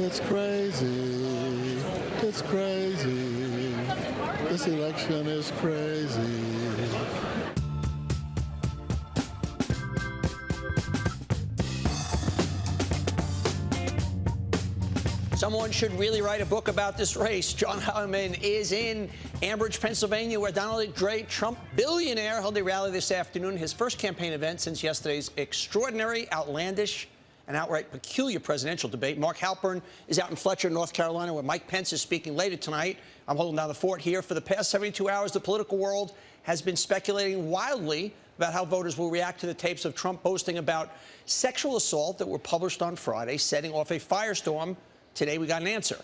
It's crazy. It's crazy. This election is crazy. Someone should really write a book about this race. John Heilemann is in Ambridge, Pennsylvania, where Donald J. Trump, billionaire, held a rally this afternoon, his first campaign event since yesterday's extraordinary, outlandish, and outright peculiar presidential debate. Mark Halpern is out in Fletcher, North Carolina, where Mike Pence is speaking later tonight. I'm holding down the fort here. For the past 72 hours, the political world has been speculating wildly about how voters will react to the tapes of Trump boasting about sexual assault that were published on Friday, setting off a firestorm. Today, we got an answer.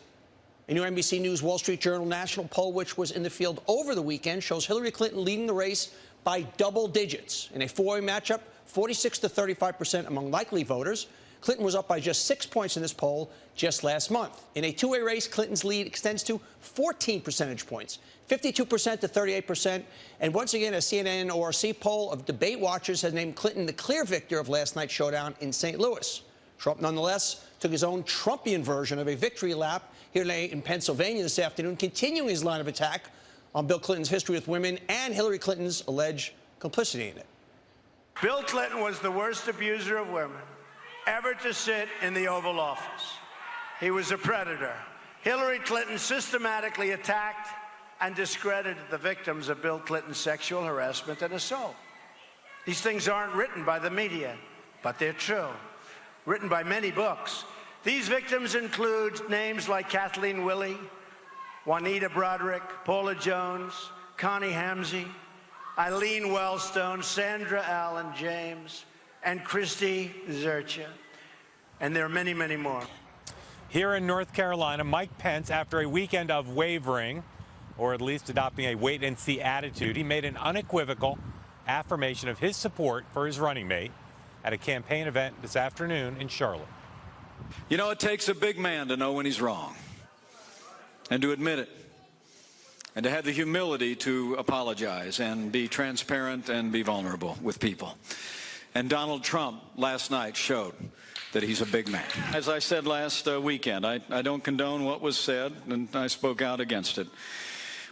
A new NBC News Wall Street Journal national poll, which was in the field over the weekend, shows Hillary Clinton leading the race by double digits. In a four-way matchup, 46 to 35% among likely voters. Clinton was up by just 6 points in this poll just last month. In a two-way race, Clinton's lead extends to 14 percentage points, 52% to 38%. And once again, a CNN ORC poll of debate watchers has named Clinton the clear victor of last night's showdown in St. Louis. Trump, nonetheless, took his own Trumpian version of a victory lap here in Pennsylvania this afternoon, continuing his line of attack on Bill Clinton's history with women and Hillary Clinton's alleged complicity in it. Bill Clinton was the worst abuser of women ever to sit in the Oval Office. He was a predator. Hillary Clinton systematically attacked and discredited the victims of Bill Clinton's sexual harassment and assault. These things aren't written by the media, but they're true. Written by many books. These victims include names like Kathleen Willey, Juanita Broderick, Paula Jones, Connie Hamzy, Eileen Wellstone, Sandra Allen James, and Christy Zercha. And there are many, many more. Here in North Carolina, Mike Pence, after a weekend of wavering, or at least adopting a wait-and-see attitude, he made an unequivocal affirmation of his support for his running mate at a campaign event this afternoon in Charlotte. You know, it takes a big man to know when he's wrong and to admit it and to have the humility to apologize and be transparent and be vulnerable with people. And Donald Trump last night showed that he's a big man. As I said last weekend, I don't condone what was said, and I spoke out against it.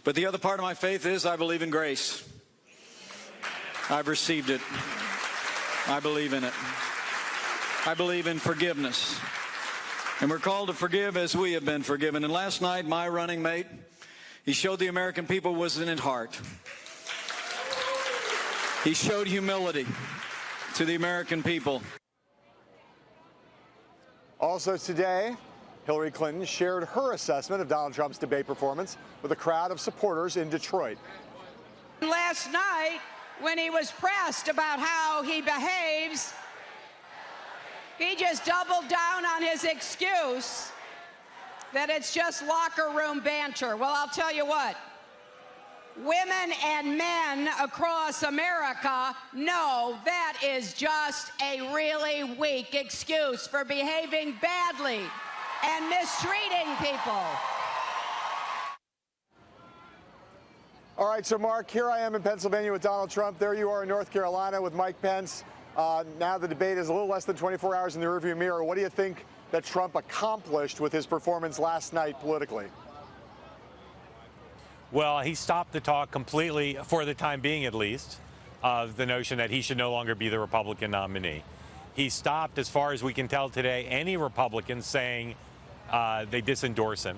But the other part of my faith is I believe in grace. I've received it. I believe in it. I believe in forgiveness. And we're called to forgive as we have been forgiven. And last night, my running mate, he showed the American people was in his heart. He showed humility to the American people. Also today, Hillary Clinton shared her assessment of Donald Trump's debate performance with a crowd of supporters in Detroit. Last night, when he was pressed about how he behaves, he just doubled down on his excuse that it's just locker room banter. Well, I'll tell you what. Women and men across America know that is just a really weak excuse for behaving badly and mistreating people. All right, so Mark, here I am in Pennsylvania with Donald Trump. There you are in North Carolina with Mike Pence. Now the debate is a little less than 24 hours in the rearview mirror. What do you think that Trump accomplished with his performance last night politically? Well, he stopped the talk completely, for the time being at least, of the notion that he should no longer be the Republican nominee. He stopped, as far as we can tell today, any Republicans saying they disendorse him.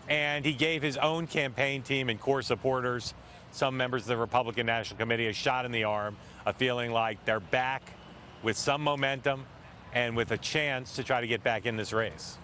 And he gave his own campaign team and core supporters, some members of the Republican National Committee, a shot in the arm of feeling like they're back with some momentum and with a chance to try to get back in this race.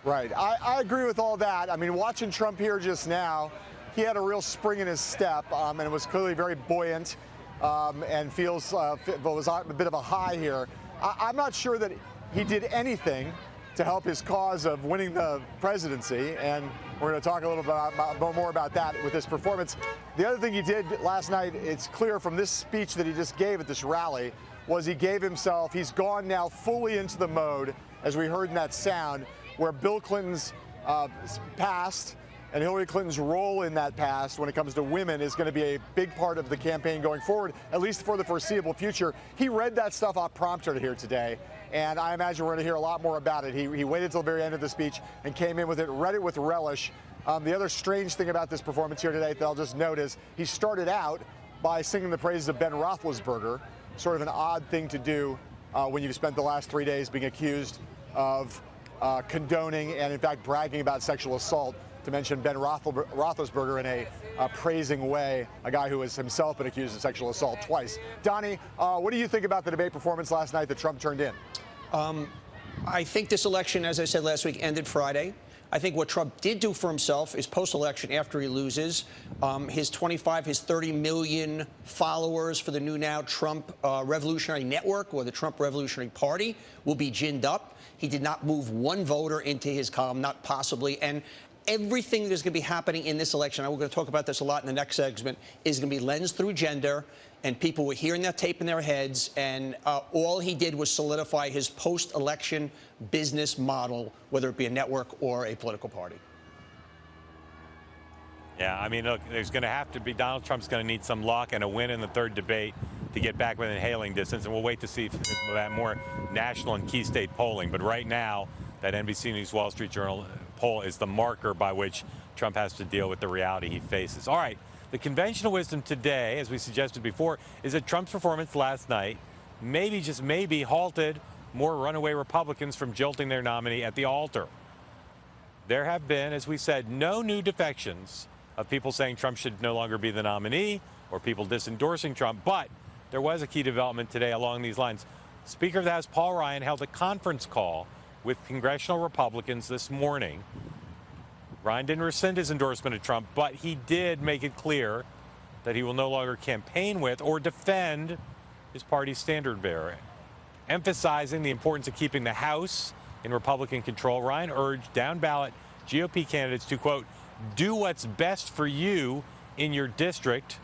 Right. I agree with all that. I mean, watching Trump here just now, he had a real spring in his step and was clearly very buoyant and feels was a bit of a high here. I'm not sure that he did anything to help his cause of winning the presidency. And We're going to talk a little bit more about that with this performance. The other thing he did last night, it's clear from this speech that he just gave at this rally, was he gave himself, he's gone now fully into the mode, as we heard in that sound, where Bill Clinton's past and Hillary Clinton's role in that past when it comes to women is going to be a big part of the campaign going forward, at least for the foreseeable future. He read that stuff off prompter here today, and I imagine we're going to hear a lot more about it. He waited till the very end of the speech and came in with it, read it with relish. The other strange thing about this performance here today that I'll just note is he started out by singing the praises of Ben Roethlisberger, sort of an odd thing to do when you've spent the last 3 days being accused of condoning and, in fact, bragging about sexual assault, to mention Ben Roethlisberger in a praising way, a guy who has himself been accused of sexual assault twice. Donnie, what do you think about the debate performance last night that Trump turned in? I think this election, as I said last week, ended Friday. I think what Trump did do for himself is post-election, after he loses, his 30 million followers for the new now Trump Revolutionary Network, or the Trump Revolutionary Party, will be ginned up. He did not move one voter into his column, not possibly. And everything that's going to be happening in this election, and we're going to talk about this a lot in the next segment, is going to be lensed through gender, and people were hearing that tape in their heads, and all he did was solidify his post-election business model, whether it be a network or a political party. Yeah, I mean, look, there's going to have to be, Donald Trump's going to need some luck and a win in the third debate to get back within hailing distance, and we'll wait to see that more national and key state polling. But right now, that NBC News Wall Street Journal poll is the marker by which Trump has to deal with the reality he faces. All right, the conventional wisdom today, as we suggested before, is that Trump's performance last night maybe, just maybe, halted more runaway Republicans from jilting their nominee at the altar. There have been, as we said, no new defections of people saying Trump should no longer be the nominee or people disendorsing Trump, but there was a key development today along these lines. Speaker of the House Paul Ryan held a conference call with congressional Republicans this morning. Ryan didn't rescind his endorsement of Trump, but he did make it clear that he will no longer campaign with or defend his party's standard bearer. Emphasizing the importance of keeping the House in Republican control, Ryan urged down-ballot GOP candidates to, quote, do what's best for you in your district.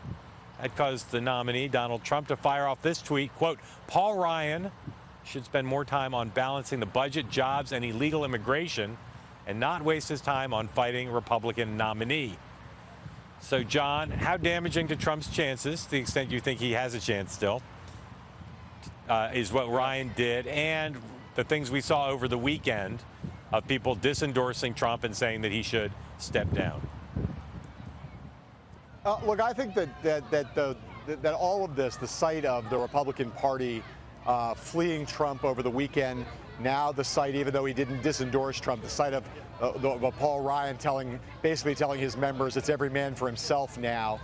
That caused the nominee, Donald Trump, to fire off this tweet, quote, Paul Ryan should spend more time on balancing the budget, jobs, and illegal immigration and not waste his time on fighting Republican nominee. So, John, how damaging to Trump's chances, to the extent you think he has a chance still, is what Ryan did, and the things we saw over the weekend of people disendorsing Trump and saying that he should step down? Look, I think that all of this, the sight of the Republican Party fleeing Trump over the weekend, now the sight, even though he didn't disendorse Trump, the sight of Paul Ryan basically telling his members it's every man for himself now,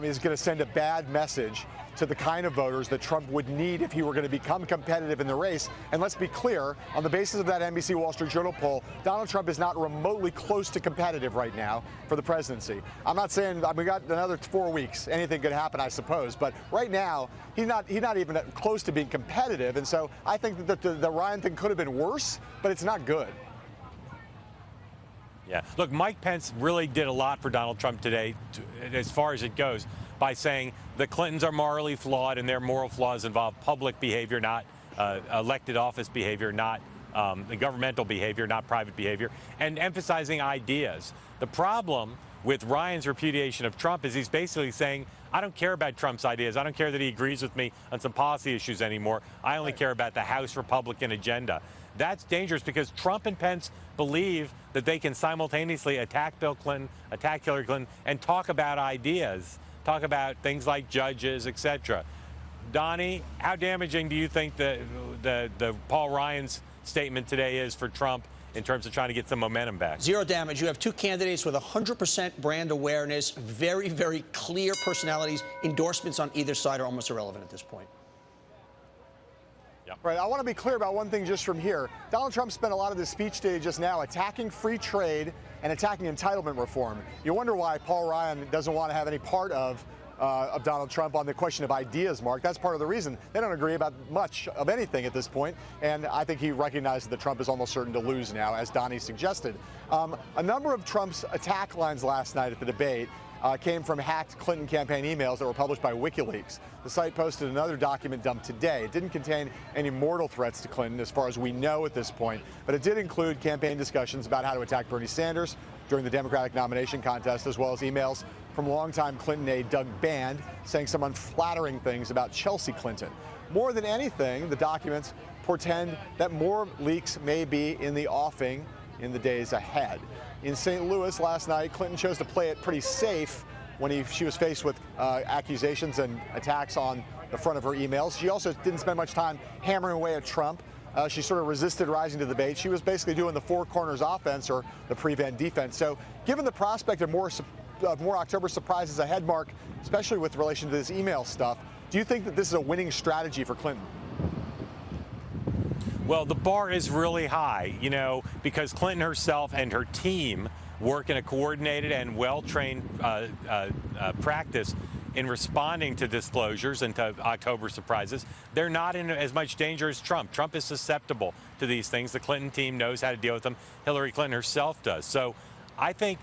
is going to send a bad message to the kind of voters that Trump would need if he were going to become competitive in the race. And let's be clear, on the basis of that NBC Wall Street Journal poll, Donald Trump is not remotely close to competitive right now for the presidency. I'm not saying we got another 4 weeks. Anything could happen, I suppose. But right now, he's not even close to being competitive. And so I think that the Ryan thing could have been worse, but it's not good. Yeah. Look, Mike Pence really did a lot for Donald Trump today, as far as it goes, by saying the Clintons are morally flawed and their moral flaws involve public behavior, not elected office behavior, not the governmental behavior, not private behavior, and emphasizing ideas. The problem with Ryan's repudiation of Trump is he's basically saying, I don't care about Trump's ideas. I don't care that he agrees with me on some policy issues anymore. I only care about the House Republican agenda. That's dangerous because Trump and Pence believe that they can simultaneously attack Bill Clinton, attack Hillary Clinton, and talk about ideas, talk about things like judges, etc. Donnie, how damaging do you think the Paul Ryan's statement today is for Trump in terms of trying to get some momentum back? Zero damage. You have two candidates with 100% brand awareness, very, very clear personalities. Endorsements on either side are almost irrelevant at this point. Yep. Right. I want to be clear about one thing just from here. Donald Trump spent a lot of this speech today just now attacking free trade and attacking entitlement reform. You wonder why Paul Ryan doesn't want to have any part of of Donald Trump on the question of ideas, Mark. That's part of the reason. They don't agree about much of anything at this point, and I think he recognizes that Trump is almost certain to lose now, as Donnie suggested. A number of Trump's attack lines last night at the debate came from hacked Clinton campaign emails that were published by WikiLeaks. The site posted another document dump today. It didn't contain any mortal threats to Clinton, as far as we know at this point, but it did include campaign discussions about how to attack Bernie Sanders during the Democratic nomination contest, as well as emails from longtime Clinton aide Doug Band saying some unflattering things about Chelsea Clinton. More than anything, the documents portend that more leaks may be in the offing in the days ahead. In St. Louis last night, Clinton chose to play it pretty safe when she was faced with accusations and attacks on the front of her emails. She also didn't spend much time hammering away at Trump. She sort of resisted rising to the bait. She was basically doing the four corners offense, or the prevent defense. So given the prospect of more October surprises ahead, Mark, especially with relation to this email stuff, do you think that this is a winning strategy for Clinton? Well, the bar is really high, because Clinton herself and her team work in a coordinated and well-trained practice in responding to disclosures and to October surprises. They're not in as much danger as Trump. Trump is susceptible to these things. The Clinton team knows how to deal with them. Hillary Clinton herself does. So I think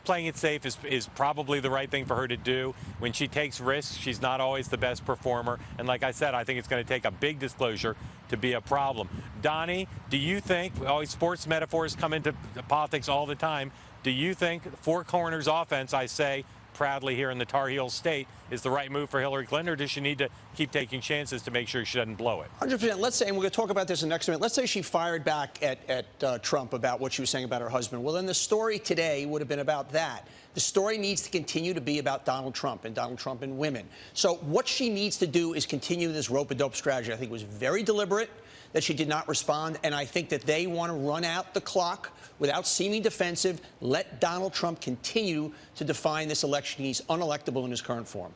playing it safe is probably the right thing for her to do. When she takes risks, she's not always the best performer. And like I said, I think it's going to take a big disclosure to be a problem. Donnie, do you think, sports metaphors come into politics all the time, do you think four corners offense, I say proudly here in the Tar Heel state, is the right move for Hillary Clinton, or does she need to keep taking chances to make sure she doesn't blow it? 100%. Let's say, and we're going to talk about this in the next minute, let's say she fired back at Trump about what she was saying about her husband. Well, then the story today would have been about that. The story needs to continue to be about Donald Trump and women. So what she needs to do is continue this rope-a-dope strategy. I think it was very deliberate that she did not respond, and I think that they want to run out the clock without seeming defensive, let Donald Trump continue to define this election. He's unelectable in his current form.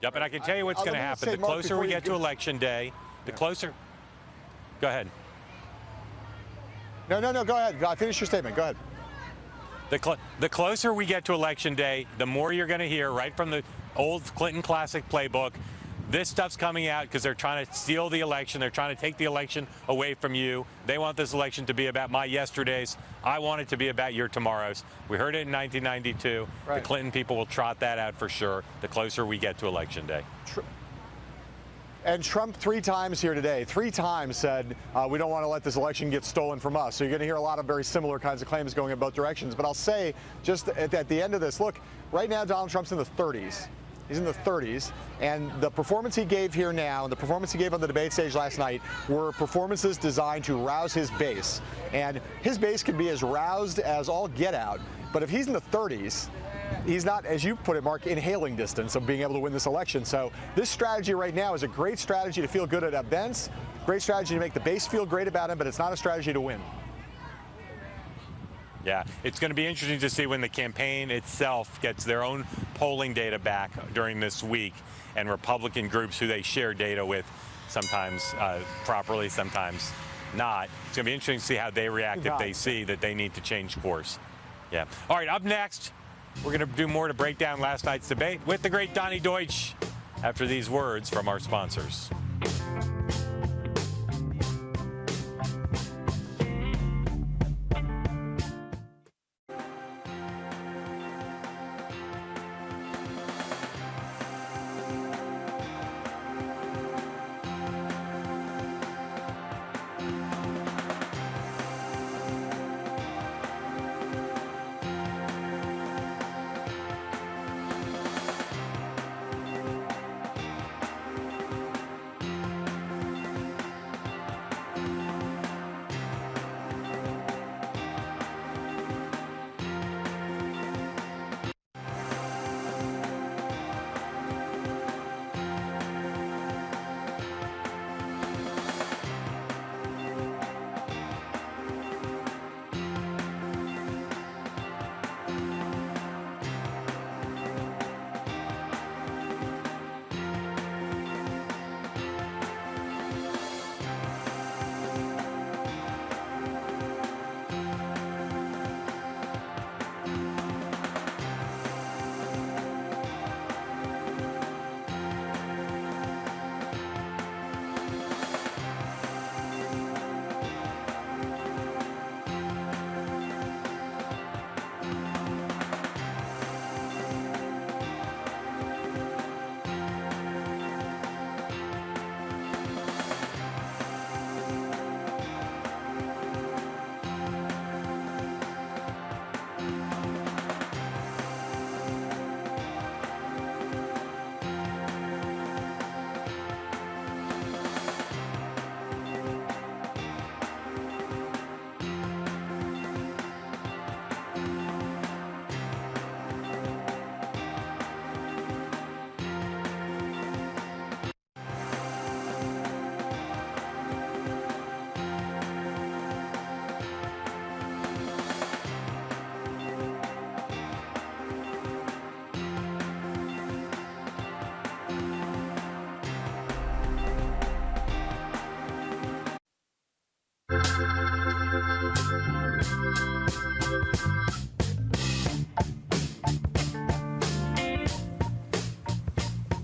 Yep, and I can tell you what's going to happen. The closer we get to Election Day, the closer... Go ahead. No, go ahead. Finish your statement. Go ahead. The closer we get to Election Day, the more you're going to hear right from the old Clinton classic playbook. This stuff's coming out because they're trying to steal the election. They're trying to take the election away from you. They want this election to be about my yesterdays. I want it to be about your tomorrows. We heard it in 1992. Right. The Clinton people will trot that out for sure the closer we get to Election Day. And Trump 3 times here today, 3 times said, we don't want to let this election get stolen from us. So you're going to hear a lot of very similar kinds of claims going in both directions. But I'll say, just at the end of this, look, right now Donald Trump's in the 30s. He's in the 30s, and the performance he gave here now and the performance he gave on the debate stage last night were performances designed to rouse his base. And his base can be as roused as all get out. But if he's in the 30s, he's not, as you put it, Mark, in hailing distance of being able to win this election. So this strategy right now is a great strategy to feel good at events, great strategy to make the base feel great about him, but it's not a strategy to win. Yeah, it's going to be interesting to see when the campaign itself gets their own polling data back during this week, and Republican groups who they share data with, sometimes properly, sometimes not. It's going to be interesting to see how they react if they see that they need to change course. Yeah. All right, up next, we're going to do more to break down last night's debate with the great Donnie Deutsch after these words from our sponsors.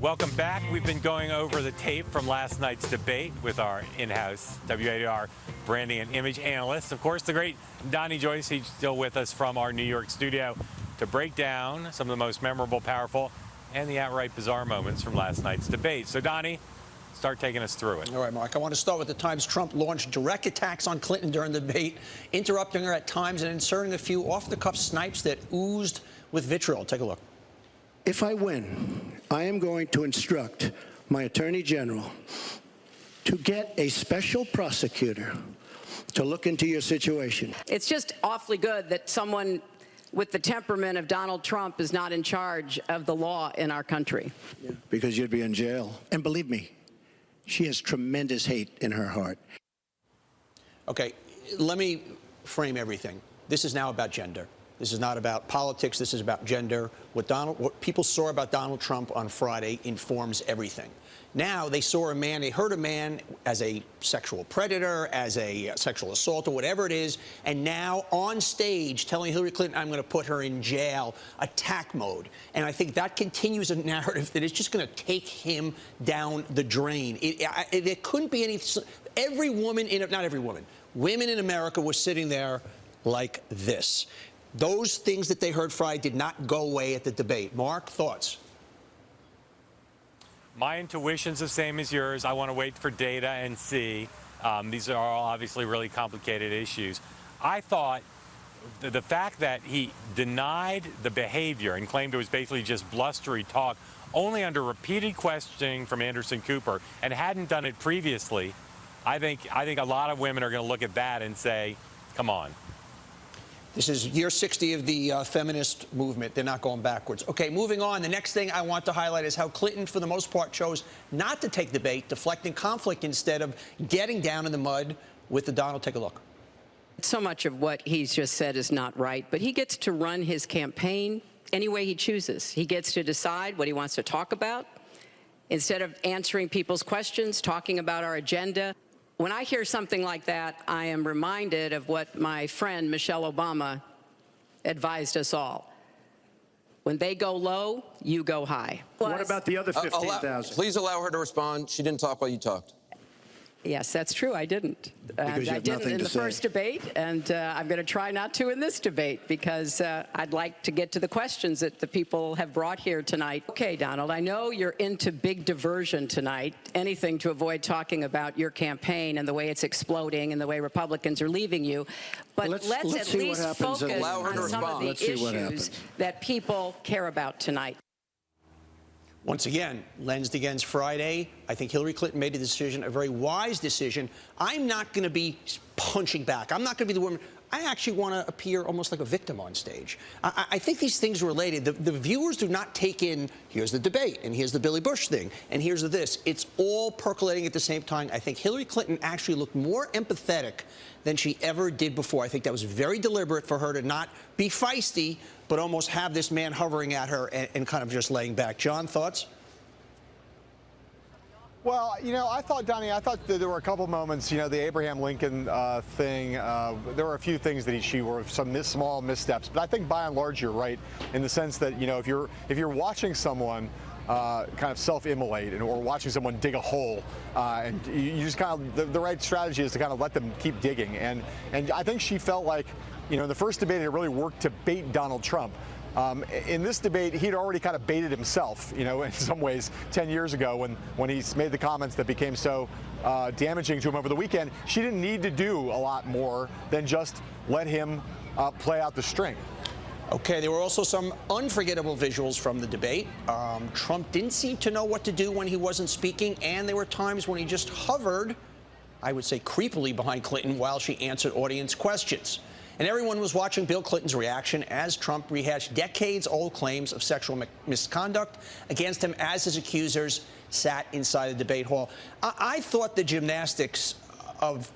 Welcome back. We've been going over the tape from last night's debate with our in-house WADR branding and image analyst. Of course, the great Donnie Joyce. He's still with us from our New York studio to break down some of the most memorable, powerful, and the outright bizarre moments from last night's debate. So, Donnie, start taking us through it. All right, Mark. I want to start with the times Trump launched direct attacks on Clinton during the debate, interrupting her at times and inserting a few off-the-cuff snipes that oozed with vitriol. Take a look. If I win, I am going to instruct my Attorney General to get a special prosecutor to look into your situation. It's just awfully good that someone with the temperament of Donald Trump is not in charge of the law in our country. Yeah, because you'd be in jail. And believe me, she has tremendous hate in her heart. Okay, let me frame everything. This is now about gender. This is not about politics. This is about gender. What people saw about Donald Trump on Friday informs everything. Now they saw a man, they heard a man as a sexual predator, as a sexual assaulter, whatever it is, and now on stage telling Hillary Clinton, I'm going to put her in jail, attack mode. And I think that continues a narrative that is just going to take him down the drain. It couldn't be any. Every woman not every woman, women in America were sitting there like this. Those things that they heard Friday did not go away at the debate. Mark, thoughts? My intuition's the same as yours. I want to wait for data and see. These are all obviously really complicated issues. I thought the fact that he denied the behavior and claimed it was basically just blustery talk only under repeated questioning from Anderson Cooper and hadn't done it previously, I think a lot of women are going to look at that and say, come on. This is year 60 of the feminist movement. They're not going backwards. Okay, moving on. The next thing I want to highlight is how Clinton, for the most part, chose not to take the bait, deflecting conflict instead of getting down in the mud with the Donald. Take a look. So much of what he's just said is not right, but he gets to run his campaign any way he chooses. He gets to decide what he wants to talk about. Instead of answering people's questions, talking about our agenda. When I hear something like that, I am reminded of what my friend Michelle Obama advised us all. When they go low, you go high. What about the other 15,000? Please allow her to respond. She didn't talk while you talked. Yes, that's true. I didn't. I didn't in the first debate, and I'm going to try not to in this debate because I'd like to get to the questions that the people have brought here tonight. Okay, Donald, I know you're into big diversion tonight, anything to avoid talking about your campaign and the way it's exploding and the way Republicans are leaving you. But let's at least focus on some of the issues that people care about tonight. Once again, lensed against Friday, I think Hillary Clinton made a decision, a very wise decision. I'm not going to be punching back. I'm not going to be the woman. I actually want to appear almost like a victim on stage. I think these things are related. The viewers do not take in, here's the debate, and here's the Billy Bush thing, and here's the this. It's all percolating at the same time. I think Hillary Clinton actually looked more empathetic than she ever did before. I think that was very deliberate for her to not be feisty, but almost have this man hovering at her and kind of just laying back. John, thoughts? Well, I thought that there were a couple moments, the Abraham Lincoln thing. There were a few things that she were some small missteps, but I think by and large you're right in the sense that if you're watching someone kind of self-immolate or watching someone dig a hole, and you just kind of the right strategy is to kind of let them keep digging, and I think she felt like in the first debate it really worked to bait Donald Trump. In this debate, he'd already kind of baited himself, in some ways, 10 years ago when he made the comments that became so damaging to him over the weekend. She didn't need to do a lot more than just let him play out the string. Okay, there were also some unforgettable visuals from the debate. Trump didn't seem to know what to do when he wasn't speaking, and there were times when he just hovered, I would say creepily, behind Clinton while she answered audience questions. And everyone was watching Bill Clinton's reaction as Trump rehashed decades-old claims of sexual misconduct against him as his accusers sat inside the debate hall. I thought the gymnastics of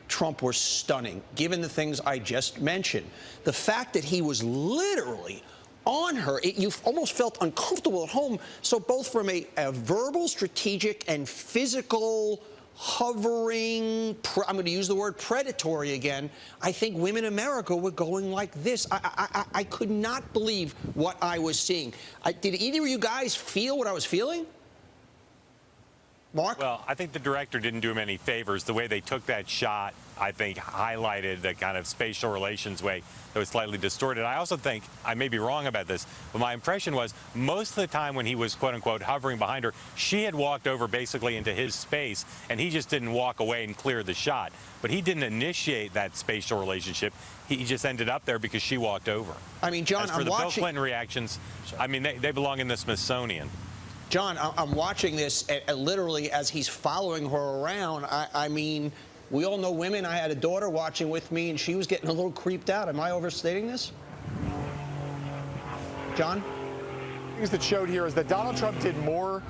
Trump were stunning, given the things I just mentioned. The fact that he was literally on her, you almost felt uncomfortable at home. So both from a verbal, strategic, and physical hovering, I'm going to use the word predatory again, I think women in America were going like this. I could not believe what I was seeing. Did either of you guys feel what I was feeling? Mark? Well, I think the director didn't do him any favors. The way they took that shot, I think, highlighted the kind of spatial relations way that was slightly distorted. I also think, I may be wrong about this, but my impression was most of the time when he was, quote unquote, hovering behind her, she had walked over basically into his space, and he just didn't walk away and clear the shot. But he didn't initiate that spatial relationship. He just ended up there because she walked over. I mean, John, as for I'm the watching... Bill Clinton reactions, I mean, they belong in the Smithsonian. John, I'm watching this literally as he's following her around. I mean, we all know women. I had a daughter watching with me, and she was getting a little creeped out. Am I overstating this? John? Things that showed here is that Donald Trump did more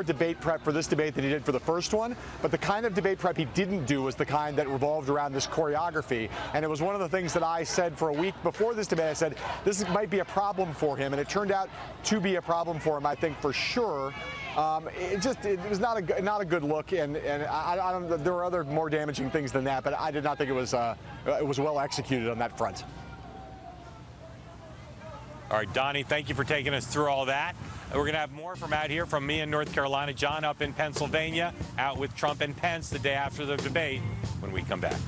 debate prep for this debate than he did for the first one, but the kind of debate prep he didn't do was the kind that revolved around this choreography. And it was one of the things that I said for a week before this debate. I said this might be a problem for him, and it turned out to be a problem for him, I think, for sure. It was not a good look, and I don't, there were other more damaging things than that, but I did not think it was well executed on that front. All right, Donnie, thank you for taking us through all that. We're going to have more from out here from me in North Carolina. John up in Pennsylvania, out with Trump and Pence the day after the debate when we come back.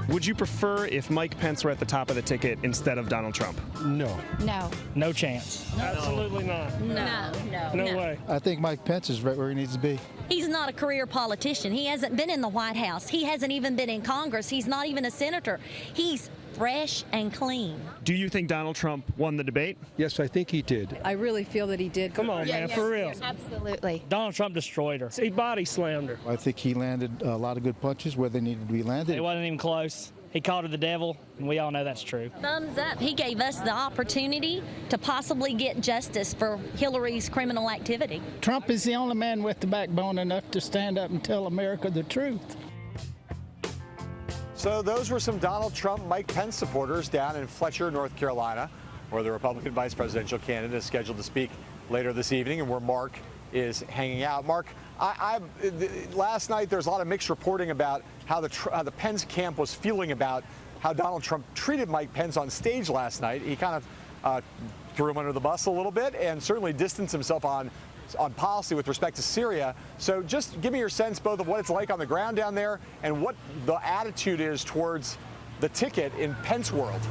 Would you prefer if Mike Pence were at the top of the ticket instead of Donald Trump? No. No. No chance. Absolutely not. No way. I think Mike Pence is right where he needs to be. He's not a career politician. He hasn't been in the White House. He hasn't even been in Congress. He's not even a senator. He's fresh and clean. Do you think Donald Trump won the debate? Yes, I think he did. I really feel that he did. Come on, man, for real. Absolutely. Donald Trump destroyed her. He body slammed her. I think he landed a lot of good punches where they needed to be landed. It wasn't even close. He called her the devil, and we all know that's true. Thumbs up. He gave us the opportunity to possibly get justice for Hillary's criminal activity. Trump is the only man with the backbone enough to stand up and tell America the truth. So those were some Donald Trump, Mike Pence supporters down in Fletcher, North Carolina, where the Republican vice presidential candidate is scheduled to speak later this evening, and where Mark is hanging out. Mark, last night there was a lot of mixed reporting about how the Pence camp was feeling about how Donald Trump treated Mike Pence on stage last night. He kind of threw him under the bus a little bit and certainly distanced himself on policy with respect to Syria. So just give me your sense both of what it's like on the ground down there and what the attitude is towards the ticket in Pence world.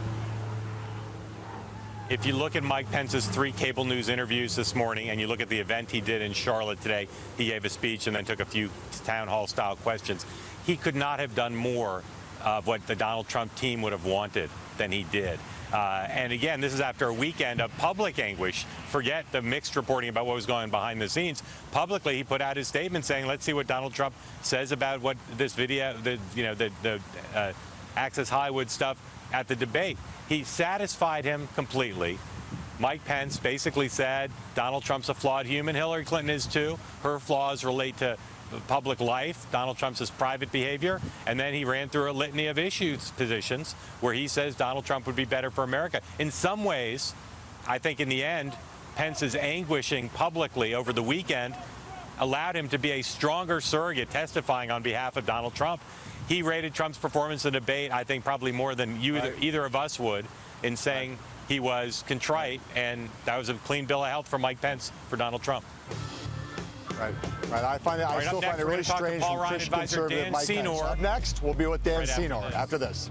If you look at Mike Pence's 3 cable news interviews this morning and you look at the event he did in Charlotte today, he gave a speech and then took a few town hall style questions. He could not have done more of what the Donald Trump team would have wanted than he did. And again, this is after a weekend of public anguish. Forget the mixed reporting about what was going on behind the scenes. Publicly, he put out his statement saying, let's see what Donald Trump says about what this video, the Access Hollywood stuff at the debate. He satisfied him completely. Mike Pence basically said Donald Trump's a flawed human. Hillary Clinton is too. Her flaws relate to public life. Donald Trump's his private behavior. And then he ran through a litany of issues positions where he says Donald Trump would be better for America. In some ways, I think in the end, Pence's anguishing publicly over the weekend allowed him to be a stronger surrogate testifying on behalf of Donald Trump. He rated Trump's performance in the debate, I think, probably more than either of us would, in saying he was contrite, and that was a clean bill of health for Mike Pence for Donald Trump. Right. I still find it really strange Paul and Ryan Christian advisor conservative Dan Mike Pence. Senor. Up next, we'll be with Dan Right Senor after this.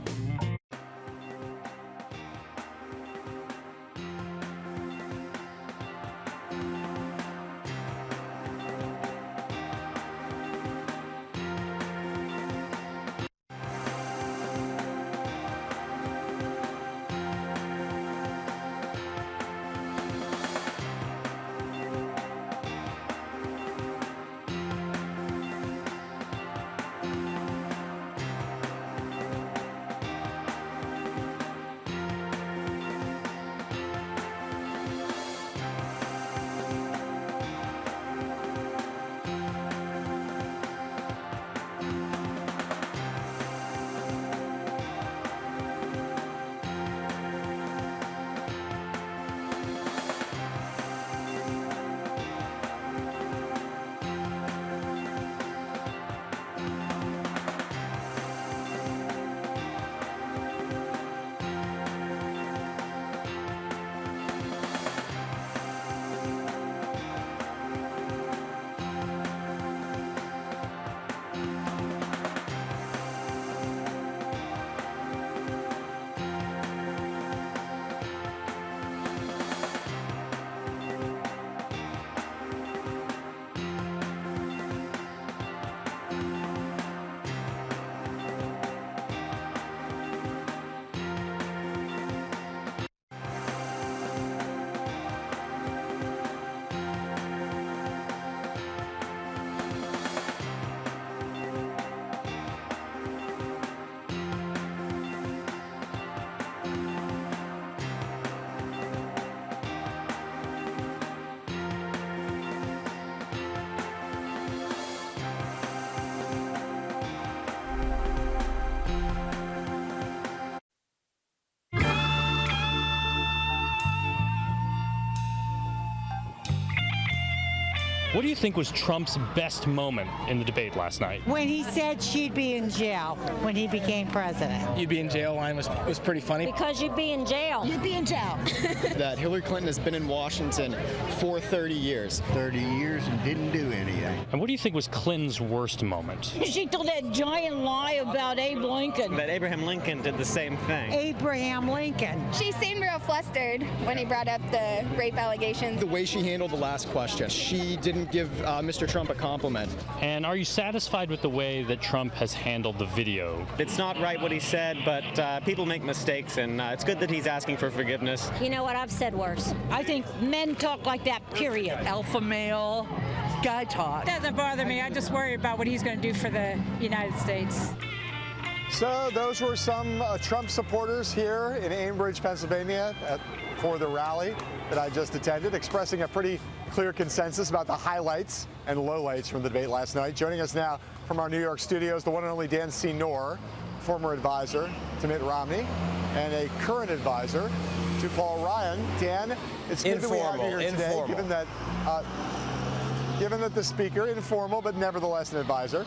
What do you think was Trump's best moment in the debate last night? When he said she'd be in jail when he became president. You'd be in jail line was pretty funny. Because you'd be in jail. You'd be in jail. That Hillary Clinton has been in Washington for 30 years. 30 years and didn't do anything. And what do you think was Clinton's worst moment? She told that giant lie about Abe Lincoln. That Abraham Lincoln did the same thing. Abraham Lincoln. She seemed real flustered when he brought up the rape allegations. The way she handled the last question, she didn't give Mr. Trump a compliment. And are you satisfied with the way that Trump has handled the video? It's not right what he said, but people make mistakes, and it's good that he's asking for forgiveness. You know what? I've said worse. I think men talk like that, period. Alpha male guy talk. Doesn't bother me. I just worry about what he's going to do for the United States. So those were some Trump supporters here in Ambridge, Pennsylvania for the rally that I just attended, expressing a pretty clear consensus about the highlights and lowlights from the debate last night. Joining us now from our New York studios, the one and only Dan Senor, former advisor to Mitt Romney and a current advisor to Paul Ryan. Dan, it's good that we have you here today, given that the speaker, informal but nevertheless an advisor,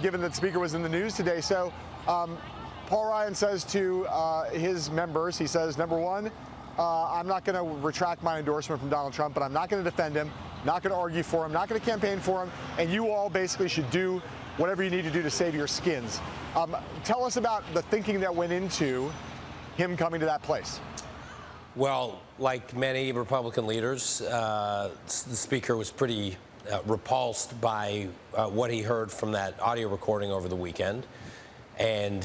given that the speaker was in the news today. So Paul Ryan says to his members, he says, number one, I'm not going to retract my endorsement from Donald Trump, but I'm not going to defend him, not going to argue for him, not going to campaign for him, and you all basically should do whatever you need to do to save your skins. Tell us about the thinking that went into him coming to that place. Well, like many Republican leaders, the Speaker was pretty repulsed by what he heard from that audio recording over the weekend. And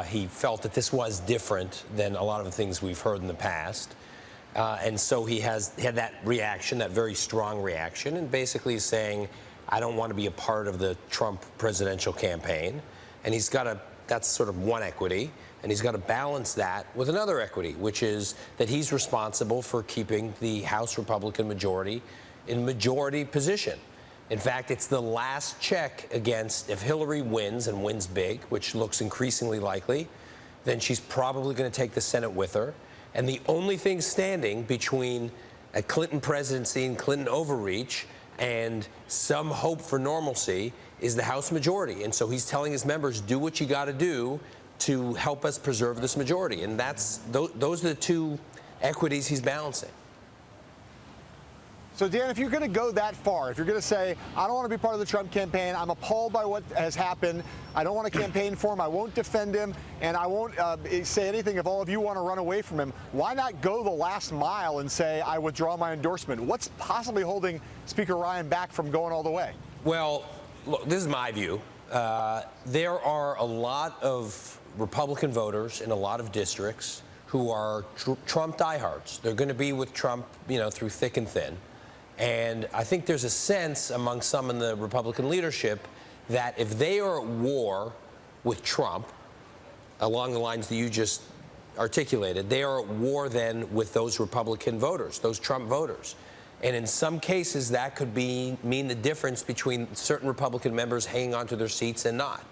he felt that this was different than a lot of the things we've heard in the past. And so he had that reaction, that very strong reaction, and basically is saying, I don't want to be a part of the Trump presidential campaign. And that's sort of one equity. And he's got to balance that with another equity, which is that he's responsible for keeping the House Republican majority in majority position. In fact, it's the last check against if Hillary wins and wins big, which looks increasingly likely, then she's probably going to take the Senate with her. And the only thing standing between a Clinton presidency and Clinton overreach and some hope for normalcy is the House majority. And so he's telling his members, do what you got to do to help us preserve this majority. And those are the two equities he's balancing. So, Dan, if you're going to go that far, if you're going to say, I don't want to be part of the Trump campaign, I'm appalled by what has happened, I don't want to campaign for him, I won't defend him, and I won't say anything if all of you want to run away from him, why not go the last mile and say, I withdraw my endorsement? What's possibly holding Speaker Ryan back from going all the way? Well, look, this is my view. There are a lot of Republican voters in a lot of districts who are Trump diehards. They're going to be with Trump, through thick and thin. And I think there's a sense among some in the Republican leadership that if they are at war with Trump, along the lines that you just articulated, they are at war then with those Republican voters, those Trump voters. And in some cases, that could mean the difference between certain Republican members hanging on to their seats and not.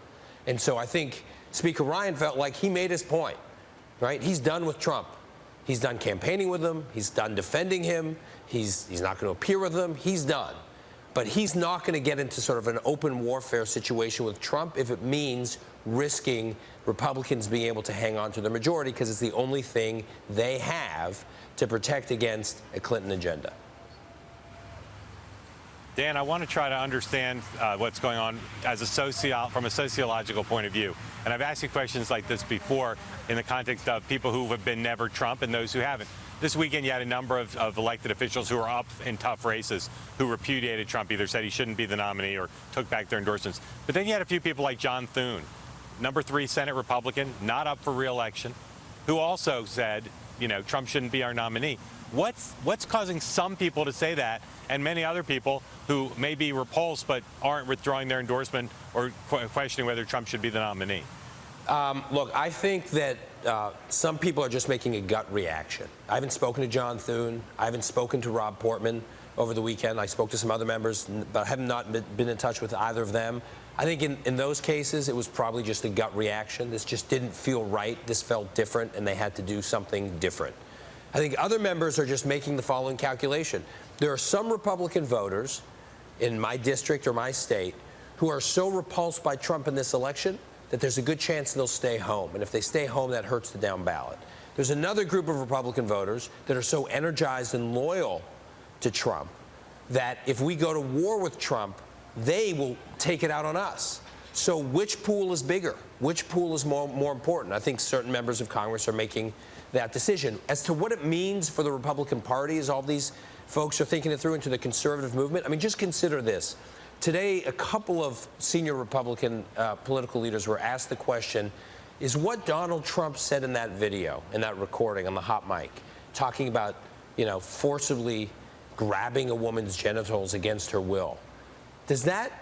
And so I think Speaker Ryan felt like he made his point, right? He's done with Trump. He's done campaigning with him. He's done defending him. He's not going to appear with him. He's done. But he's not going to get into sort of an open warfare situation with Trump if it means risking Republicans being able to hang on to their majority, because it's the only thing they have to protect against a Clinton agenda. Dan, I want to try to understand what's going on from a sociological point of view. And I've asked you questions like this before in the context of people who have been never Trump and those who haven't. This weekend, you had a number of elected officials who were up in tough races who repudiated Trump, either said he shouldn't be the nominee or took back their endorsements. But then you had a few people like John Thune, number 3 Senate Republican, not up for re-election, who also said, Trump shouldn't be our nominee. What's causing some people to say that, and many other people who may be repulsed but aren't withdrawing their endorsement or questioning whether Trump should be the nominee? Look, I think that some people are just making a gut reaction. I haven't spoken to John Thune. I haven't spoken to Rob Portman over the weekend. I spoke to some other members, but I have not been in touch with either of them. I think in those cases, it was probably just a gut reaction. This just didn't feel right. This felt different, and they had to do something different. I think other members are just making the following calculation. There are some Republican voters in my district or my state who are so repulsed by Trump in this election that there's a good chance they'll stay home. And if they stay home, that hurts the down ballot. There's another group of Republican voters that are so energized and loyal to Trump that if we go to war with Trump, they will take it out on us. So which pool is bigger? Which pool is more important? I think certain members of Congress are making that decision. As to what it means for the Republican Party, as all these folks are thinking it through, into the conservative movement, I mean, just consider this. Today, a couple of senior Republican political leaders were asked the question, is what Donald Trump said in that video, in that recording on the hot mic, talking about, forcibly grabbing a woman's genitals against her will, does that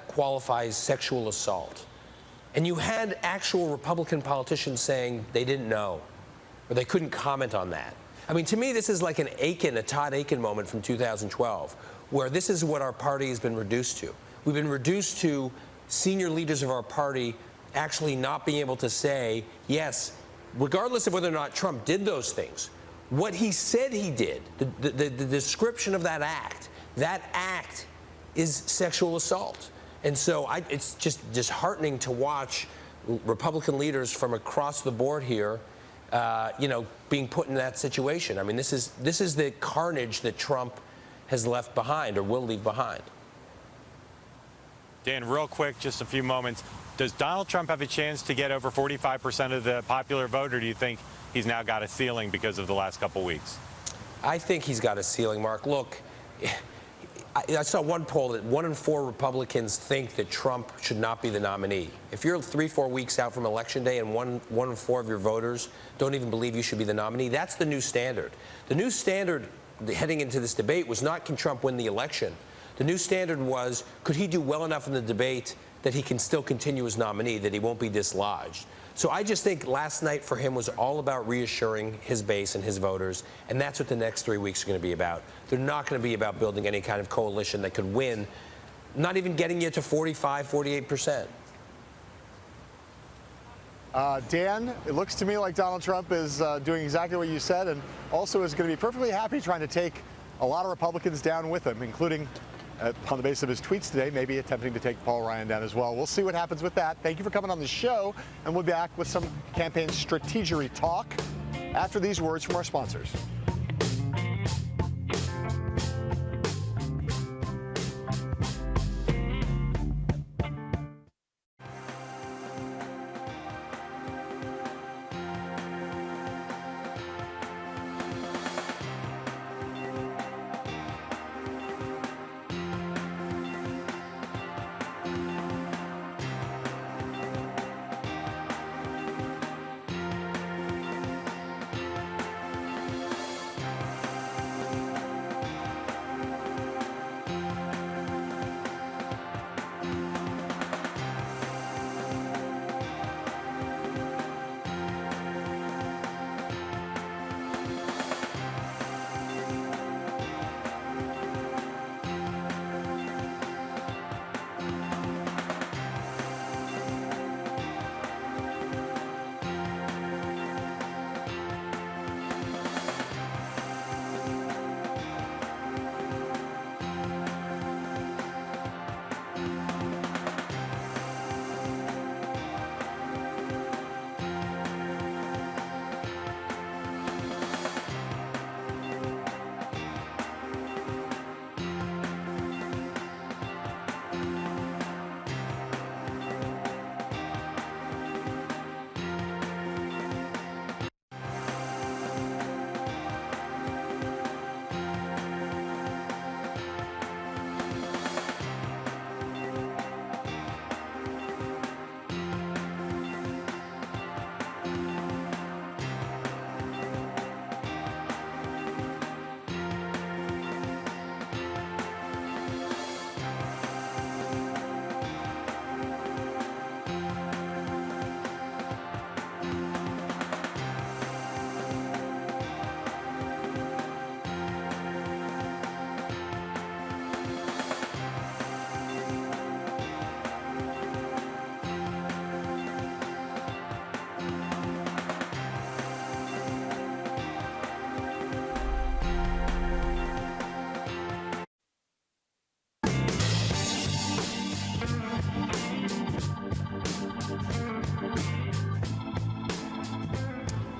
qualify as sexual assault? And you had actual Republican politicians saying they didn't know, or they couldn't comment on that. I mean, to me, this is like a Todd Aiken moment from 2012, where this is what our party has been reduced to. We've been reduced to senior leaders of our party actually not being able to say, yes, regardless of whether or not Trump did those things, what he said he did, the description of that act is sexual assault. And so it's just disheartening to watch Republican leaders from across the board here, being put in that situation. I mean, this is the carnage that Trump has left behind or will leave behind. Dan, real quick, just a few moments. Does Donald Trump have a chance to get over 45% of the popular vote, or do you think he's now got a ceiling because of the last couple weeks? I think he's got a ceiling, Mark. Look, I saw one poll that 1 in 4 Republicans think that Trump should not be the nominee. If you're 3-4 weeks out from Election Day and 1 in 4 of your voters don't even believe you should be the nominee, that's the new standard. The new standard heading into this debate was not, can Trump win the election? The new standard was, could he do well enough in the debate that he can still continue as nominee, that he won't be dislodged? So I just think last night for him was all about reassuring his base and his voters, and that's what the next 3 weeks are going to be about. They're not going to be about building any kind of coalition that could win, not even getting you to 45, 48%. Dan, it looks to me like Donald Trump is doing exactly what you said, and also is going to be perfectly happy trying to take a lot of Republicans down with him, including, on the basis of his tweets today, maybe attempting to take Paul Ryan down as well. We'll see what happens with that. Thank you for coming on the show, and we'll be back with some campaign strategy talk after these words from our sponsors.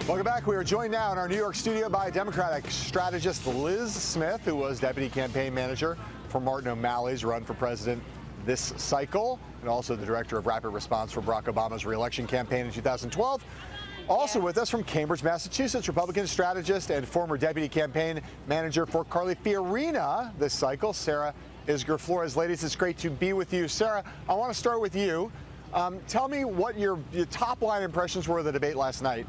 Welcome back. We are joined now in our New York studio by Democratic strategist Liz Smith, who was deputy campaign manager for Martin O'Malley's run for president this cycle, and also the director of rapid response for Barack Obama's re-election campaign in 2012. Also with us from Cambridge, Massachusetts, Republican strategist and former deputy campaign manager for Carly Fiorina this cycle, Sarah Isgur-Flores. Ladies, it's great to be with you. Sarah, I want to start with you. Tell me what your top line impressions were of the debate last night.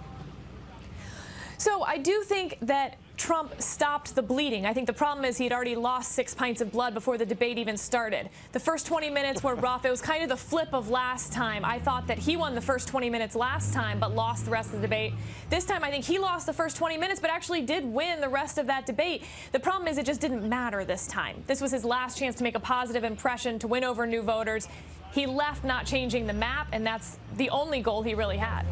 So I do think that Trump stopped the bleeding. I think the problem is he'd already lost 6 pints of blood before the debate even started. The first 20 minutes were rough. It was kind of the flip of last time. I thought that he won the first 20 minutes last time, but lost the rest of the debate. This time, I think he lost the first 20 minutes, but actually did win the rest of that debate. The problem is it just didn't matter this time. This was his last chance to make a positive impression, to win over new voters. He left not changing the map, and that's the only goal he really had.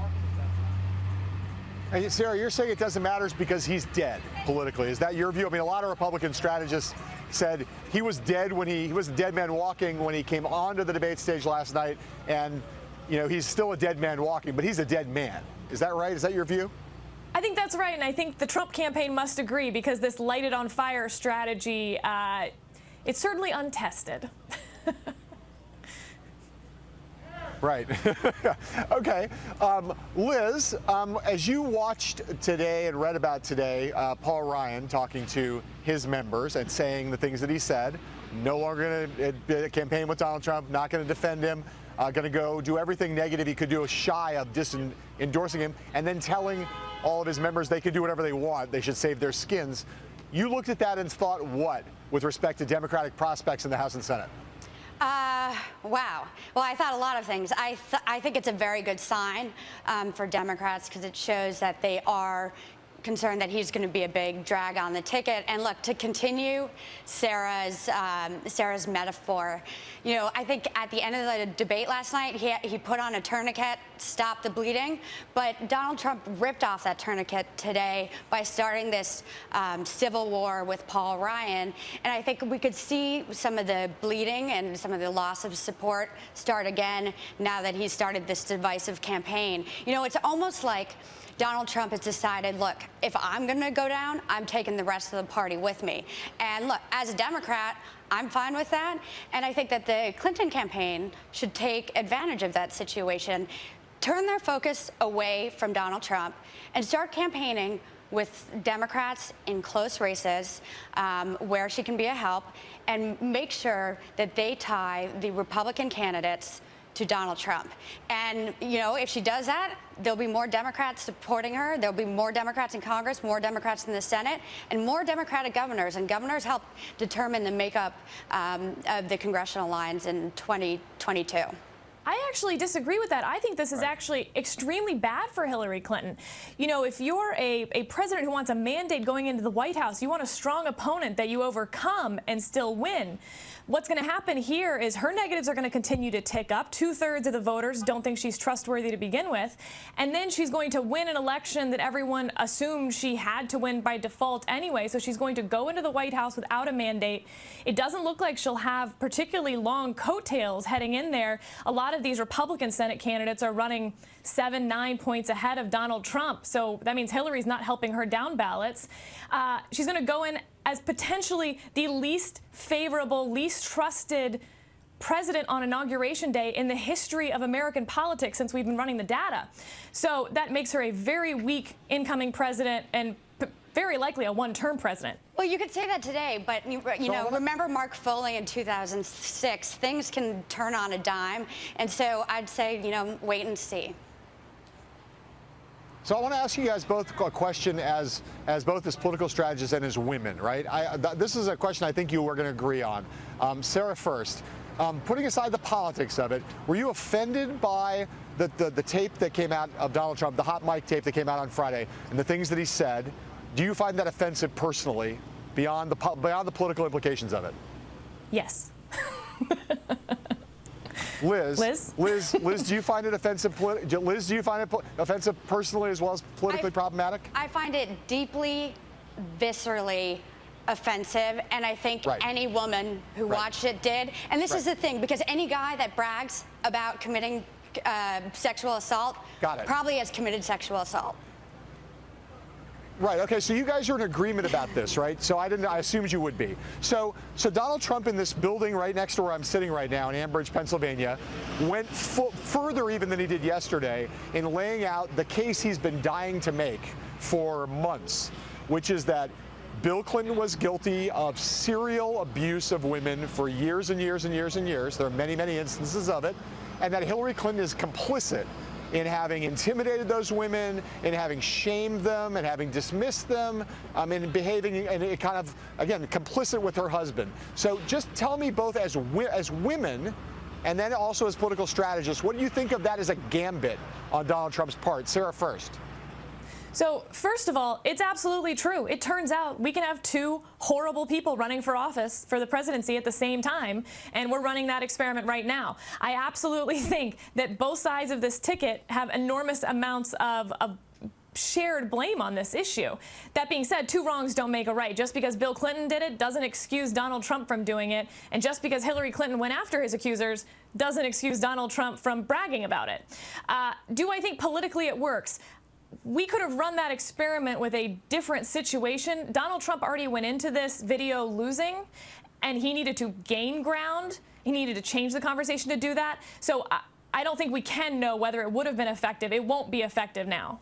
And Sarah, you're saying it doesn't matter because he's dead politically. Is that your view? I mean, a lot of Republican strategists said he was dead when he was a dead man walking when he came onto the debate stage last night, and you know he's still a dead man walking, but he's a dead man. Is that right? Is that your view? I think that's right, and I think the Trump campaign must agree because this light it on fire strategy, it's certainly untested. Right. Okay. Liz, as you watched today and read about today, Paul Ryan talking to his members and saying the things that he said, no longer going to campaign with Donald Trump, not going to defend him, going to go do everything negative he could do shy of endorsing him, and then telling all of his members they could do whatever they want, they should save their skins. You looked at that and thought what with respect to Democratic prospects in the House and Senate? Wow. Well, I thought a lot of things. I think it's a very good sign for Democrats because it shows that they are concerned that he's going to be a big drag on the ticket. And look, to continue Sarah's metaphor, you know, I think at the end of the debate last night, he put on a tourniquet, stopped the bleeding, but Donald Trump ripped off that tourniquet today by starting this civil war with Paul Ryan. And I think we could see some of the bleeding and some of the loss of support start again now that he's started this divisive campaign. You know, it's almost like Donald Trump has decided, look, if I'm going to go down, I'm taking the rest of the party with me. And look, as a Democrat, I'm fine with that. And I think that the Clinton campaign should take advantage of that situation, turn their focus away from Donald Trump, and start campaigning with Democrats in close races where she can be a help, and make sure that they tie the Republican candidates to Donald Trump. And, you know, if she does that, there'll be more Democrats supporting her. There'll be more Democrats in Congress, more Democrats in the Senate, and more Democratic governors. And governors help determine the makeup of the congressional lines in 2022. I actually disagree with that. I think this is actually extremely bad for Hillary Clinton. You know, if you're a president who wants a mandate going into the White House, you want a strong opponent that you overcome and still win. What's going to happen here is her negatives are going to continue to tick up. 2/3 of the voters don't think she's trustworthy to begin with. And then she's going to win an election that everyone assumed she had to win by default anyway. So she's going to go into the White House without a mandate. It doesn't look like she'll have particularly long coattails heading in there. A lot of these Republican Senate candidates are running 7-9 points ahead of Donald Trump. So that means Hillary's not helping her down ballots. She's going to go in as potentially the least favorable, least trusted president on Inauguration Day in the history of American politics since we've been running the data. So that makes her a very weak incoming president and very likely a one-term president. Well, you could say that today, but you know, remember Mark Foley in 2006? Things can turn on a dime, and so I'd say, you know, wait and see. So I want to ask you guys both a question as both as political strategists and as women, right? This is a question I think you were going to agree on. Sarah first. Putting aside the politics of it, were you offended by the tape that came out of Donald Trump, the hot mic tape that came out on Friday, and the things that he said? Do you find that offensive personally, beyond the political implications of it? Yes. Liz, do you find it offensive? Liz, do you find it offensive personally as well as politically problematic? I find it deeply, viscerally offensive, and I think any woman who watched it did. And this is the thing, because any guy that brags about committing sexual assault probably has committed sexual assault. Right. Okay. So you guys are in agreement about this, right? So I assumed you would be. So Donald Trump in this building right next to where I'm sitting right now in Ambridge, Pennsylvania, went further even than he did yesterday in laying out the case he's been dying to make for months, which is that Bill Clinton was guilty of serial abuse of women for years and years and years and years. There are many, many instances of it, and that Hillary Clinton is complicit in having intimidated those women, in having shamed them, and having dismissed them, and behaving, and it kind of, again, complicit with her husband. So just tell me both as women, and then also as political strategists, what do you think of that as a gambit on Donald Trump's part? Sarah first. So first of all, it's absolutely true. It turns out we can have two horrible people running for office for the presidency at the same time, and we're running that experiment right now. I absolutely think that both sides of this ticket have enormous amounts of shared blame on this issue. That being said, two wrongs don't make a right. Just because Bill Clinton did it doesn't excuse Donald Trump from doing it, and just because Hillary Clinton went after his accusers doesn't excuse Donald Trump from bragging about it. Do I think politically it works? We could have run that experiment with a different situation. Donald Trump already went into this video losing, and he needed to gain ground. He needed to change the conversation to do that. So I don't think we can know whether it would have been effective. It won't be effective now.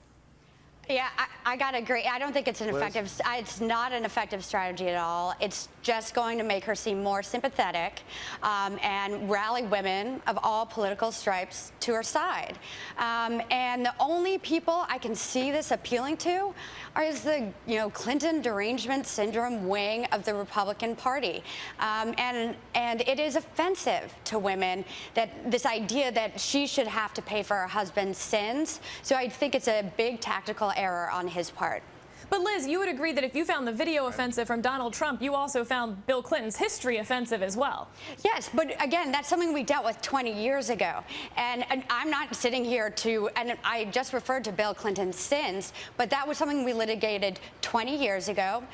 Yeah, I got to agree. I don't think it's it's not an effective strategy at all. It's just going to make her seem more sympathetic and rally women of all political stripes to her side. And the only people I can see this appealing to is the, Clinton derangement syndrome wing of the Republican Party. And it is offensive to women that this idea that she should have to pay for her husband's sins. So I think it's a big tactical error on his part. But Liz, you would agree that if you found the video offensive from Donald Trump, you also found Bill Clinton's history offensive as well. Yes, but again, that's something we dealt with 20 years ago. And I'm not sitting here and I just referred to Bill Clinton's sins, but that was something we litigated 20 years ago.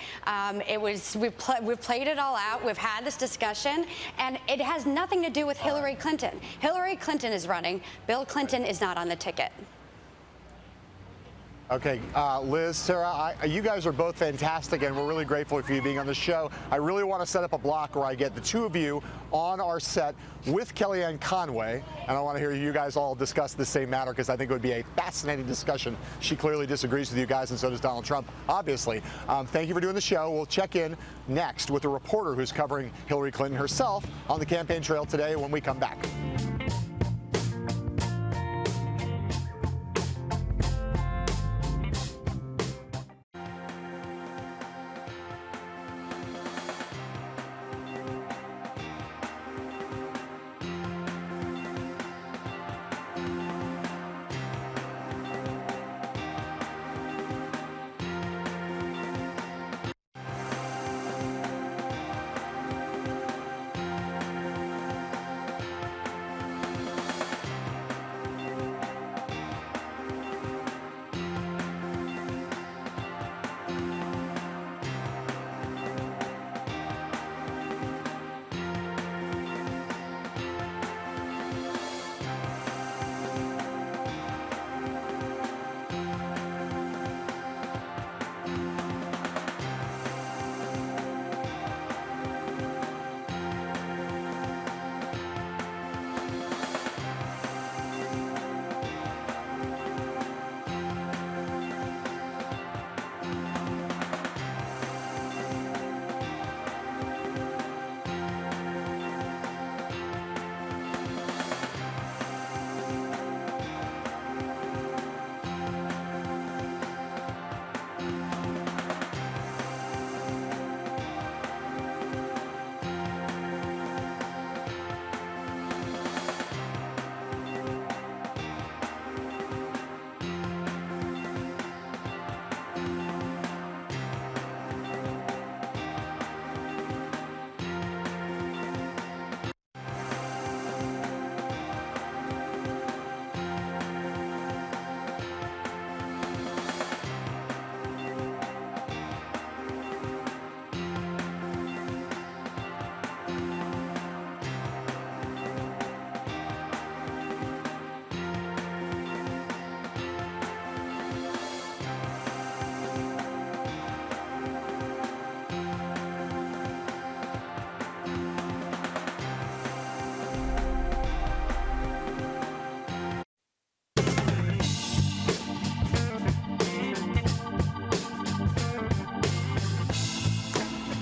We've played it all out. We've had this discussion, and it has nothing to do with Hillary Clinton. Hillary Clinton is running. Bill Clinton is not on the ticket. Okay, Liz, Sarah, you guys are both fantastic, and we're really grateful for you being on the show. I really want to set up a block where I get the two of you on our set with Kellyanne Conway, and I want to hear you guys all discuss the same matter because I think it would be a fascinating discussion. She clearly disagrees with you guys, and so does Donald Trump, obviously. Thank you for doing the show. We'll check in next with a reporter who's covering Hillary Clinton herself on the campaign trail today when we come back.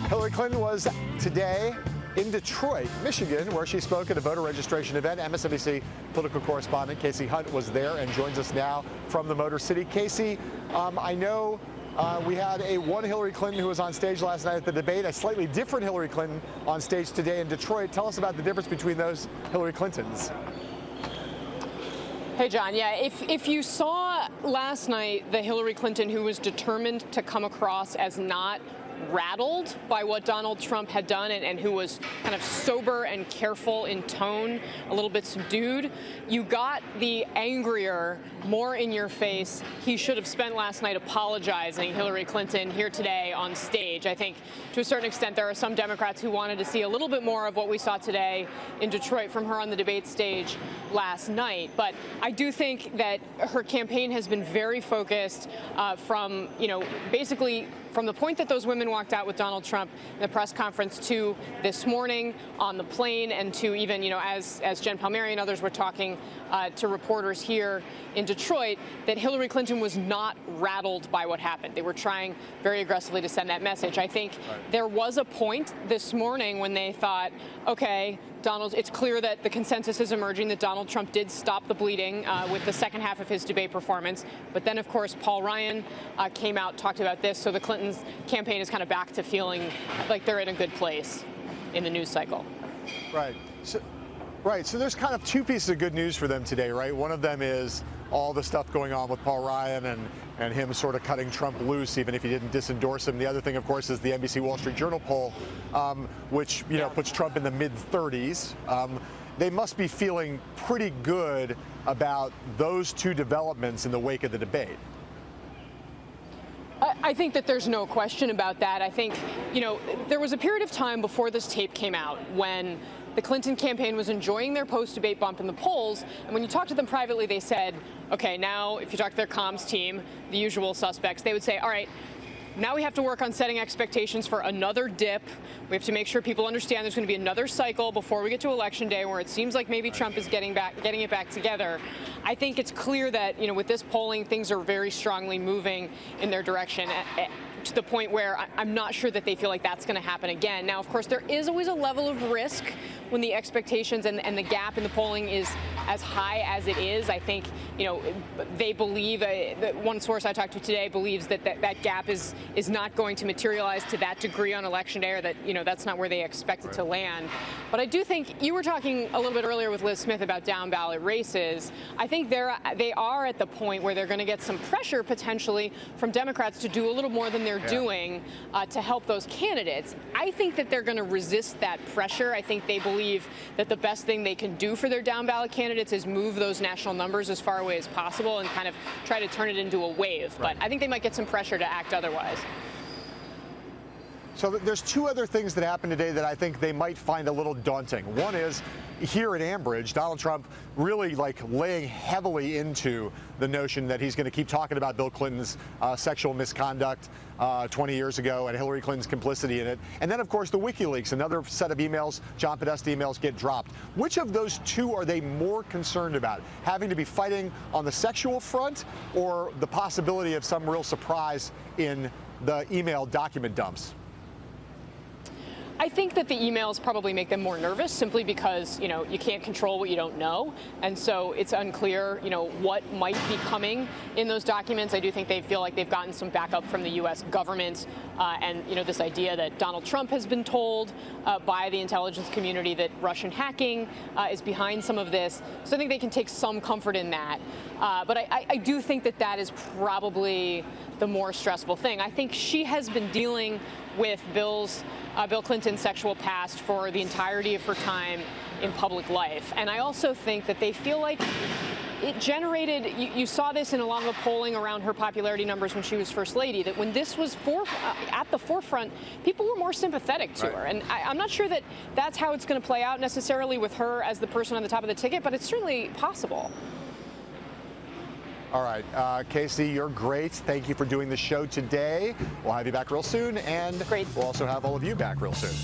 Hillary Clinton was today in Detroit, Michigan, where she spoke at a voter registration event. MSNBC political correspondent Casey Hunt was there and joins us now from the Motor City. Casey, I know we had one Hillary Clinton who was on stage last night at the debate, a slightly different Hillary Clinton on stage today in Detroit. Tell us about the difference between those Hillary Clintons. Hey, John. Yeah, if you saw last night the Hillary Clinton who was determined to come across as not rattled by what Donald Trump had done and who was kind of sober and careful in tone, a little bit subdued, you got the angrier, more in your face, he should have spent last night apologizing, Hillary Clinton, here today on stage. I think to a certain extent there are some Democrats who wanted to see a little bit more of what we saw today in Detroit from her on the debate stage last night. But I do think that her campaign has been very focused from, basically from the point that those women walked out with Donald Trump in the press conference to this morning on the plane, and to even, as Jen Palmieri and others were talking to reporters here in Detroit, that Hillary Clinton was not rattled by what happened. They were trying very aggressively to send that message. I think there was a point this morning when they thought, okay, it's clear that the consensus is emerging that Donald Trump did stop the bleeding with the second half of his debate performance. But then, of course, Paul Ryan came out, talked about this. So the Clintons campaign is kind of back to feeling like they're in a good place in the news cycle. Right. So there's kind of two pieces of good news for them today, right? One of them is all the stuff going on with Paul Ryan and him sort of cutting Trump loose, even if he didn't disendorse him. The other thing, of course, is the NBC Wall Street Journal poll, which puts Trump in the mid-30s. They must be feeling pretty good about those two developments in the wake of the debate. I think that there's no question about that. I think, there was a period of time before this tape came out when the Clinton campaign was enjoying their post-debate bump in the polls. And when you talk to them privately, they said, okay, now if you talk to their comms team, the usual suspects, they would say, all right, now we have to work on setting expectations for another dip. We have to make sure people understand there's going to be another cycle before we get to Election Day where it seems like maybe Trump is getting it back together. I think it's clear that, with this polling, things are very strongly moving in their direction to the point where I'm not sure that they feel like that's going to happen again. Now, of course, there is always a level of risk when the expectations and the gap in the polling is as high as it is. I think, they believe, that one source I talked to today believes that gap is not going to materialize to that degree on Election Day, or that, that's not where they expect it to land. But I do think, you were talking a little bit earlier with Liz Smith about down ballot races. I think they are at the point where they're going to get some pressure potentially from Democrats to do a little more than they're doing to help those candidates. I think that they're going to resist that pressure. I think they believe that the best thing they can do for their down ballot candidates is move those national numbers as far away as possible and kind of try to turn it into a wave. But I think they might get some pressure to act otherwise. So there's two other things that happened today that I think they might find a little daunting. One is here at Ambridge, Donald Trump really laying heavily into the notion that he's going to keep talking about Bill Clinton's sexual misconduct 20 years ago and Hillary Clinton's complicity in it. And then, of course, the WikiLeaks, another set of emails, John Podesta emails, get dropped. Which of those two are they more concerned about? Having to be fighting on the sexual front, or the possibility of some real surprise in the email document dumps? I think that the emails probably make them more nervous, simply because, you can't control what you don't know. And so it's unclear, what might be coming in those documents. I do think they feel like they've gotten some backup from the U.S. government and, this idea that Donald Trump has been told by the intelligence community that Russian hacking is behind some of this. So I think they can take some comfort in that. But I do think that is probably the more stressful thing. I think she has been dealing with Bill Clinton's sexual past for the entirety of her time in public life. And I also think that they feel like it generated, you saw this in a lot of the polling around her popularity numbers when she was First Lady, that when this was at the forefront, people were more sympathetic to her. And I'm not sure that that's how it's going to play out necessarily with her as the person on the top of the ticket, but it's certainly possible. All right, Casey, you're great. Thank you for doing the show today. We'll have you back real soon, and we'll also have all of you back real soon.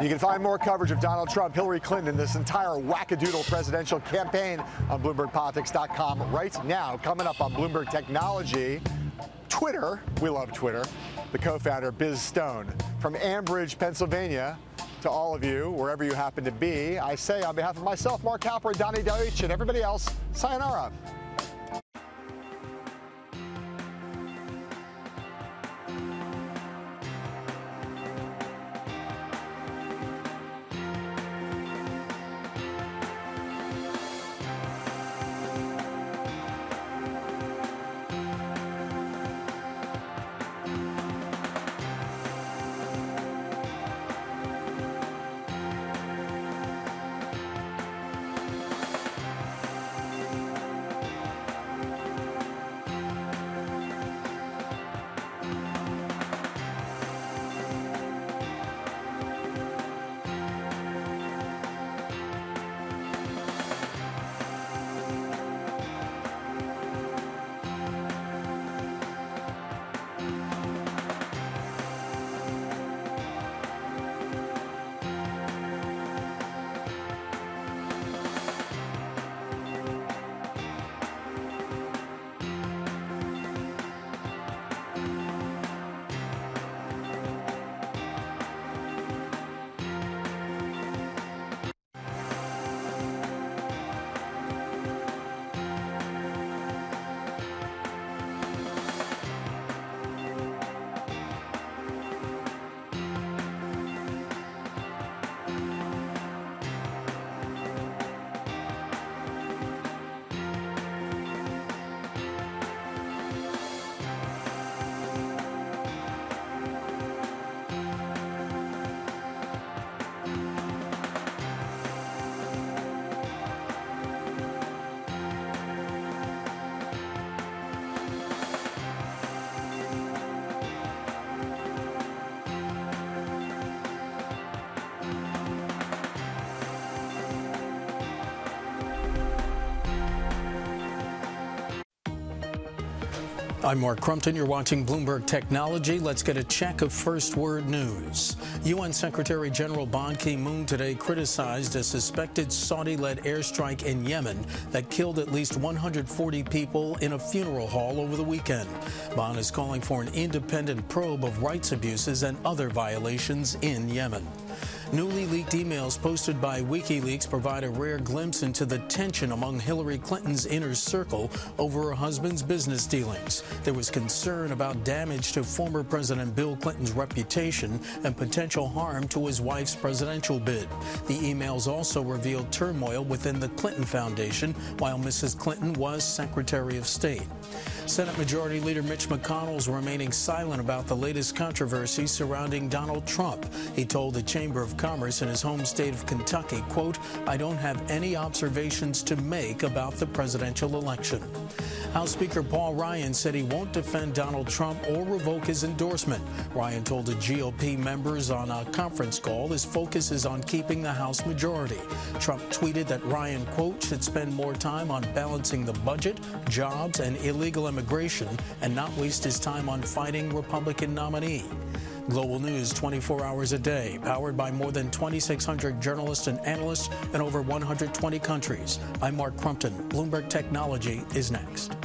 You can find more coverage of Donald Trump, Hillary Clinton, and this entire wackadoodle presidential campaign on BloombergPolitics.com right now. Coming up on Bloomberg Technology, Twitter, we love Twitter, the co-founder, Biz Stone. From Ambridge, Pennsylvania, to all of you, wherever you happen to be, I say on behalf of myself, Mark Halper, Donnie Deutsch, and everybody else, sayonara. I'm Mark Crumpton. You're watching Bloomberg Technology. Let's get a check of first word news. UN Secretary General Ban Ki-moon today criticized a suspected Saudi-led airstrike in Yemen that killed at least 140 people in a funeral hall over the weekend. Ban is calling for an independent probe of rights abuses and other violations in Yemen. Newly leaked emails posted by WikiLeaks provide a rare glimpse into the tension among Hillary Clinton's inner circle over her husband's business dealings. There was concern about damage to former President Bill Clinton's reputation and potential harm to his wife's presidential bid. The emails also revealed turmoil within the Clinton Foundation while Mrs. Clinton was Secretary of State. Senate Majority Leader Mitch McConnell is remaining silent about the latest controversy surrounding Donald Trump. He told the Chamber of Commerce in his home state of Kentucky, quote, "I don't have any observations to make about the presidential election." House Speaker Paul Ryan said he won't defend Donald Trump or revoke his endorsement. Ryan told the GOP members on a conference call his focus is on keeping the House majority. Trump tweeted that Ryan, quote, should spend more time on balancing the budget, jobs, and illegal immigration and not waste his time on fighting Republican nominee. Global news 24 hours a day, powered by more than 2,600 journalists and analysts in over 120 countries. I'm Mark Crumpton. Bloomberg Technology is next.